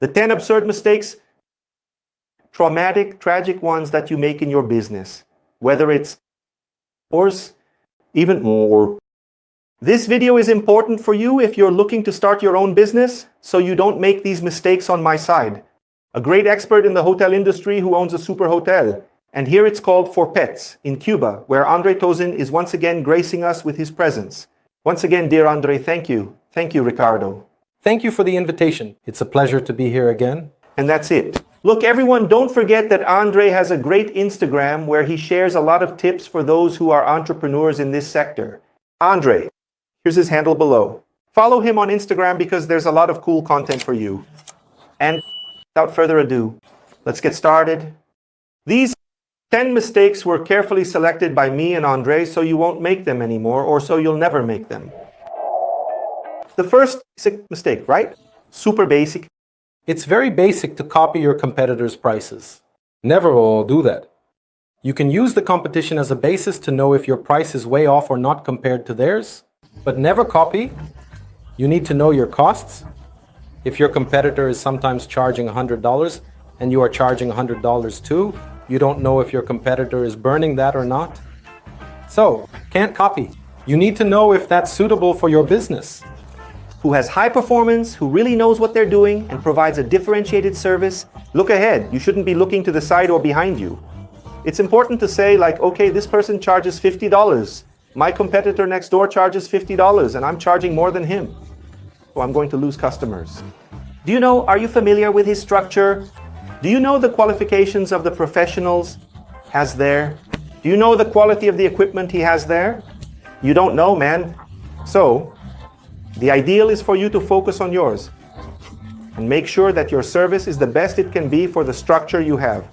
The 10 absurd mistakes, traumatic, tragic ones that you make in your business, whether it's worse, even more. This video is important for you if you're looking to start your own business, so you don't make these mistakes on my side. A great expert in the hotel industry who owns a super hotel. And here it's called For Pets in Cuba, where André Tosin is once again gracing us with his presence. Once again, dear André, thank you. Thank you, Ricardo. Thank you for the invitation. It's a pleasure to be here again. And that's it. Look, everyone, don't forget that André has a great Instagram where he shares a lot of tips for those who are entrepreneurs in this sector. André, here's his handle below. Follow him on Instagram because there's a lot of cool content for you. And without further ado, let's get started. These 10 mistakes were carefully selected by me and André so you won't make them anymore, or so you'll never make them. The first mistake, right? Super basic. It's very basic to copy your competitors' prices. Never will do that. You can use the competition as a basis to know if your price is way off or not compared to theirs, but never copy. You need to know your costs. If your competitor is sometimes charging $100 and you are charging $100 too, you don't know if your competitor is burning that or not. So, can't copy. You need to know if that's suitable for your business. Who has high performance, who really knows what they're doing and provides a differentiated service. Look ahead. You shouldn't be looking to the side or behind you. It's important to say like, okay, this person charges $50. My competitor next door charges $50 and I'm charging more than him. So I'm going to lose customers. Are you familiar with his structure? Do you know the qualifications of the professionals has there? Do you know the quality of the equipment he has there? You don't know, man. So, the ideal is for you to focus on yours and make sure that your service is the best it can be for the structure you have.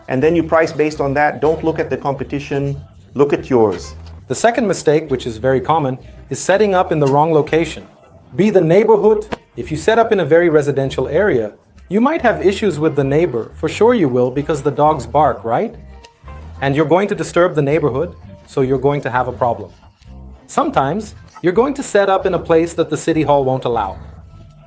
And then you price based on that. Don't look at the competition, look at yours. The second mistake, which is very common, is setting up in the wrong location. Be the neighborhood. If you set up in a very residential area, you might have issues with the neighbor. For sure you will, because the dogs bark, right? And you're going to disturb the neighborhood, so you're going to have a problem. Sometimes, you're going to set up in a place that the city hall won't allow.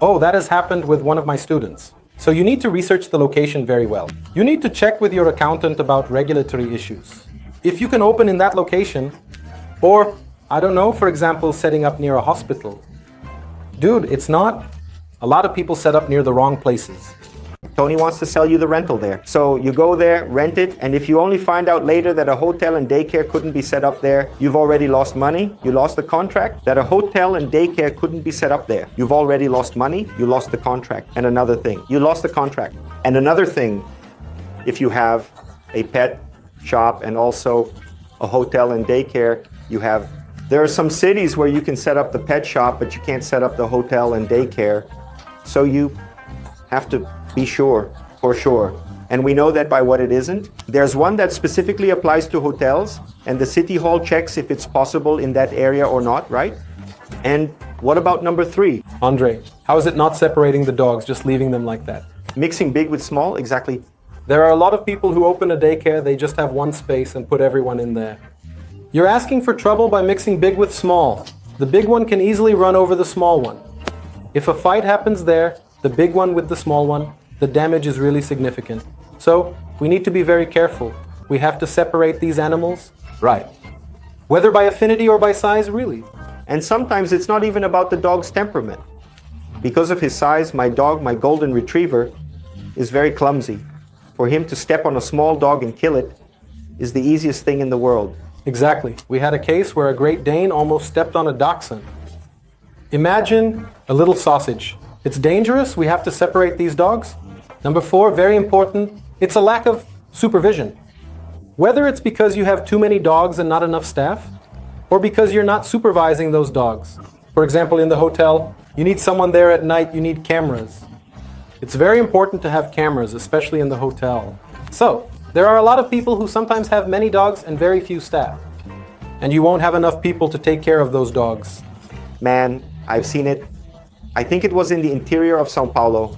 Oh, that has happened with one of my students. So you need to research the location very well. You need to check with your accountant about regulatory issues. If you can open in that location, or, I don't know, for example, setting up near a hospital. Dude, it's not. A lot of people set up near the wrong places. Tony wants to sell you the rental there. So you go there, rent it, and if you only find out later that a hotel and daycare couldn't be set up there, you've already lost money, you lost the contract. That a hotel and daycare couldn't be set up there. You've already lost money, you lost the contract. And another thing, you lost the contract. And another thing, if you have a pet shop and also a hotel and daycare, there are some cities where you can set up the pet shop, but you can't set up the hotel and daycare. So you have to be sure, for sure. And we know that by what it isn't. There's one that specifically applies to hotels, and the city hall checks if it's possible in that area or not, right? And what about number 3? André, how is it not separating the dogs, just leaving them like that? Mixing big with small, exactly. There are a lot of people who open a daycare, they just have one space and put everyone in there. You're asking for trouble by mixing big with small. The big one can easily run over the small one. If a fight happens there, the big one with the small one, the damage is really significant. So, we need to be very careful. We have to separate these animals, right? Whether by affinity or by size, really. And sometimes it's not even about the dog's temperament. Because of his size, my dog, my golden retriever, is very clumsy. For him to step on a small dog and kill it is the easiest thing in the world. Exactly. We had a case where a Great Dane almost stepped on a dachshund. Imagine a little sausage. It's dangerous, we have to separate these dogs. Number 4, very important, it's a lack of supervision. Whether it's because you have too many dogs and not enough staff, or because you're not supervising those dogs. For example, in the hotel, you need someone there at night, you need cameras. It's very important to have cameras, especially in the hotel. So, there are a lot of people who sometimes have many dogs and very few staff. And you won't have enough people to take care of those dogs. Man, I've seen it. I think it was in the interior of Sao Paulo.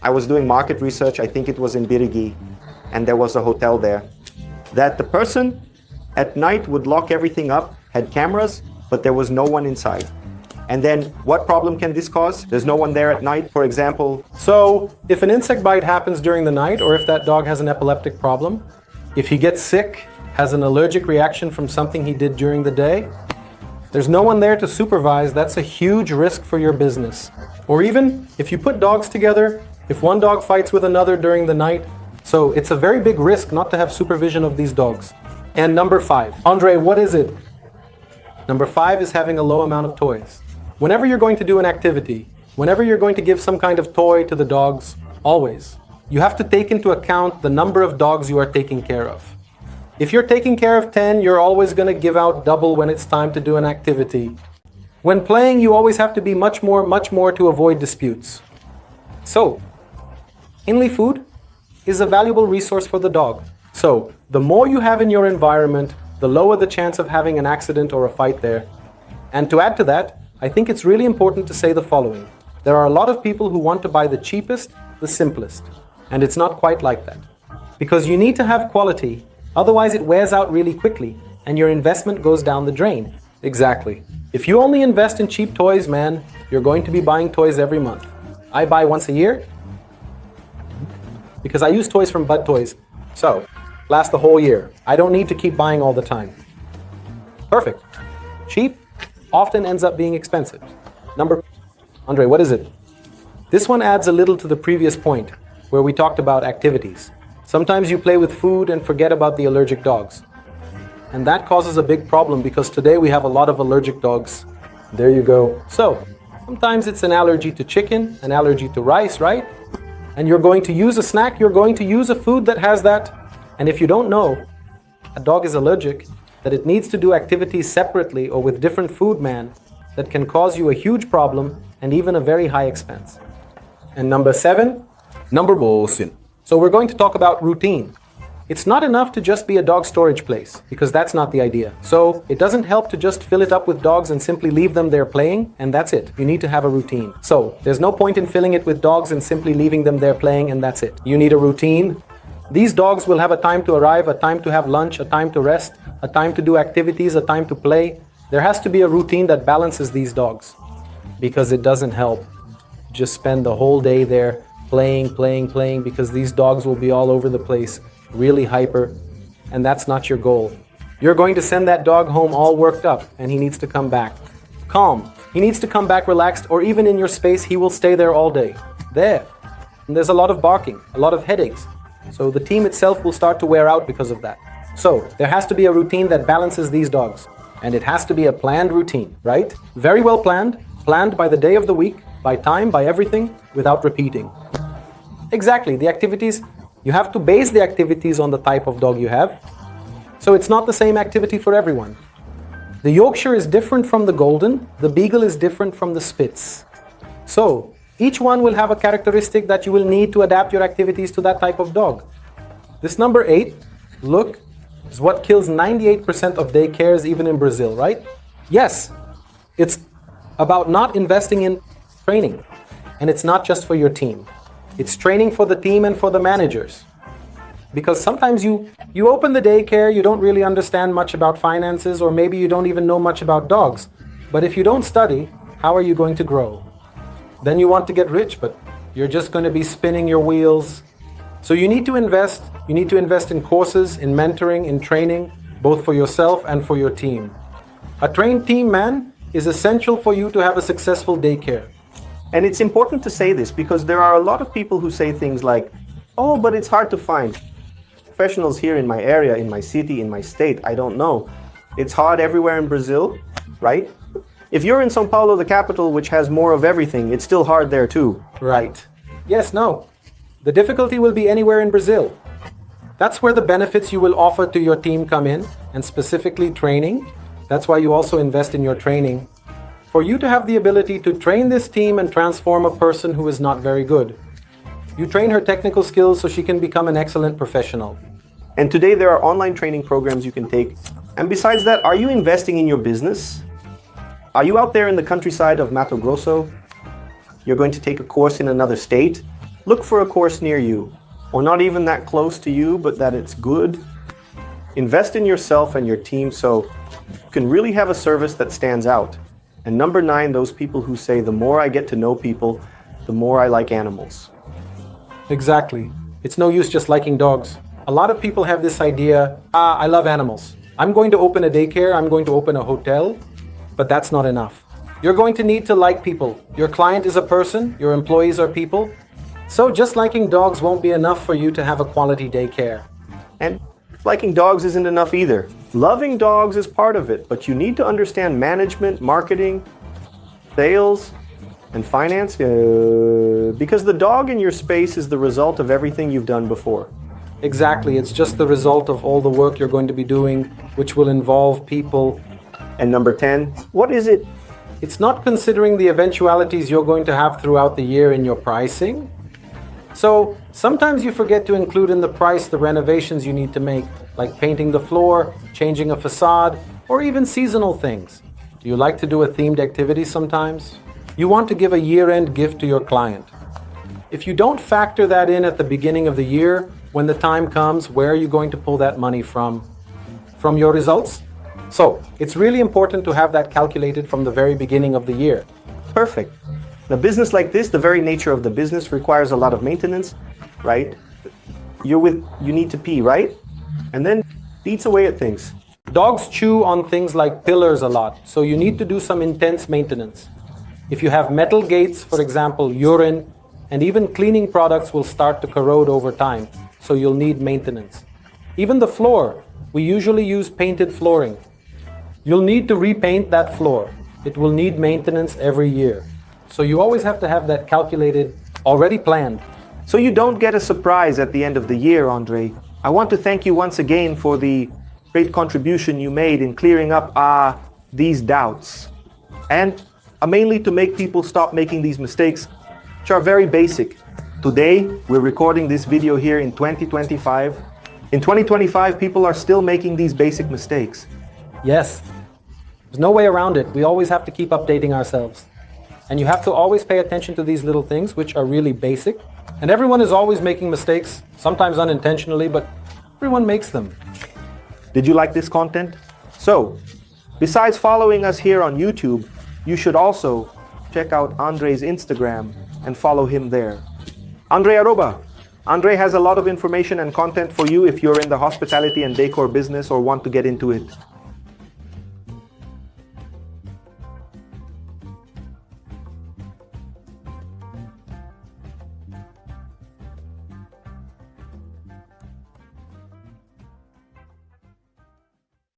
I was doing market research, I think it was in Birigui, and there was a hotel there. That the person at night would lock everything up, had cameras, but there was no one inside. And then what problem can this cause? There's no one there at night, for example. So if an insect bite happens during the night, or if that dog has an epileptic problem, if he gets sick, has an allergic reaction from something he did during the day, there's no one there to supervise. That's a huge risk for your business. Or even if you put dogs together, if one dog fights with another during the night, so it's a very big risk not to have supervision of these dogs. And number 5, Andre, what is it? Number 5 is having a low amount of toys. Whenever you're going to do an activity, whenever you're going to give some kind of toy to the dogs, always, you have to take into account the number of dogs you are taking care of. If you're taking care of 10, you're always going to give out double when it's time to do an activity. When playing, you always have to be much more to avoid disputes. So, Inly food is a valuable resource for the dog. So, the more you have in your environment, the lower the chance of having an accident or a fight there. And to add to that, I think it's really important to say the following. There are a lot of people who want to buy the cheapest, the simplest. And it's not quite like that. Because you need to have quality, otherwise it wears out really quickly and your investment goes down the drain. Exactly. If you only invest in cheap toys, man, you're going to be buying toys every month. I buy once a year because I use toys from Bud Toys. So, last the whole year. I don't need to keep buying all the time. Perfect. Cheap often ends up being expensive. Andre, what is it? This one adds a little to the previous point where we talked about activities. Sometimes you play with food and forget about the allergic dogs. And that causes a big problem because today we have a lot of allergic dogs. There you go. So, sometimes it's an allergy to chicken, an allergy to rice, right? And you're going to use a snack, you're going to use a food that has that. And if you don't know a dog is allergic, that it needs to do activities separately or with different food, man, that can cause you a huge problem and even a very high expense. And number 7, number bullshit. So we're going to talk about routine. It's not enough to just be a dog storage place, because that's not the idea. So it doesn't help to just fill it up with dogs and simply leave them there playing, and that's it. You need to have a routine. So there's no point in filling it with dogs and simply leaving them there playing, and that's it. You need a routine. These dogs will have a time to arrive, a time to have lunch, a time to rest, a time to do activities, a time to play. There has to be a routine that balances these dogs, because it doesn't help just spend the whole day there playing, because these dogs will be all over the place, really hyper, and that's not your goal. You're going to send that dog home all worked up, and he needs to come back calm. He needs to come back relaxed, or even in your space, he will stay there all day. There. And there's a lot of barking, a lot of headaches. So the team itself will start to wear out because of that. So there has to be a routine that balances these dogs. And it has to be a planned routine, right? Very well planned by the day of the week, by time, by everything, without repeating. Exactly, the activities, you have to base the activities on the type of dog you have. So it's not the same activity for everyone. The Yorkshire is different from the Golden, the Beagle is different from the Spitz. So each one will have a characteristic that you will need to adapt your activities to that type of dog. This number 8, look, is what kills 98% of daycares even in Brazil, right? Yes, it's about not investing in training. And it's not just for your team. It's training for the team and for the managers. Because sometimes you open the daycare, you don't really understand much about finances, or maybe you don't even know much about dogs. But if you don't study, how are you going to grow? Then you want to get rich, but you're just going to be spinning your wheels. So you need to invest. You need to invest in courses, in mentoring, in training, both for yourself and for your team. A trained team, man, is essential for you to have a successful daycare. And it's important to say this because there are a lot of people who say things like, oh, but it's hard to find professionals here in my area, in my city, in my state. I don't know. It's hard everywhere in Brazil, right? If you're in São Paulo, the capital, which has more of everything, it's still hard there too. Right. Yes, no. The difficulty will be anywhere in Brazil. That's where the benefits you will offer to your team come in, and specifically training. That's why you also invest in your training. For you to have the ability to train this team and transform a person who is not very good. You train her technical skills so she can become an excellent professional. And today there are online training programs you can take. And besides that, are you investing in your business? Are you out there in the countryside of Mato Grosso? You're going to take a course in another state? Look for a course near you, or not even that close to you, but that it's good. Invest in yourself and your team so you can really have a service that stands out. And number 9, those people who say, the more I get to know people, the more I like animals. Exactly. It's no use just liking dogs. A lot of people have this idea, I love animals. I'm going to open a daycare, I'm going to open a hotel, but that's not enough. You're going to need to like people. Your client is a person, your employees are people. So just liking dogs won't be enough for you to have a quality daycare. And liking dogs isn't enough either. Loving dogs is part of it, but you need to understand management, marketing, sales, and finance, because the dog in your space is the result of everything you've done before. Exactly, it's just the result of all the work you're going to be doing, which will involve people. And number 10, what is it? It's not considering the eventualities you're going to have throughout the year in your pricing. So sometimes you forget to include in the price the renovations you need to make, like painting the floor, changing a facade, or even seasonal things. Do you like to do a themed activity sometimes? You want to give a year-end gift to your client. If you don't factor that in at the beginning of the year, when the time comes, where are you going to pull that money from? From your results? So it's really important to have that calculated from the very beginning of the year. Perfect. In a business like this, the very nature of the business requires a lot of maintenance, right? You need to pee, right? And then eats away at things. Dogs chew on things like pillars a lot, so you need to do some intense maintenance. If you have metal gates, for example, urine, and even cleaning products will start to corrode over time, so you'll need maintenance. Even the floor, we usually use painted flooring. You'll need to repaint that floor. It will need maintenance every year. So you always have to have that calculated, already planned. So you don't get a surprise at the end of the year, Andre. I want to thank you once again for the great contribution you made in clearing up these doubts. And mainly to make people stop making these mistakes, which are very basic. Today, we're recording this video here in 2025. In 2025, people are still making these basic mistakes. Yes, there's no way around it. We always have to keep updating ourselves. And you have to always pay attention to these little things, which are really basic. And everyone is always making mistakes, sometimes unintentionally, but everyone makes them. Did you like this content? So, besides following us here on YouTube, you should also check out Andre's Instagram and follow him there. Andre Aroba. Andre has a lot of information and content for you if you're in the hospitality and decor business or want to get into it.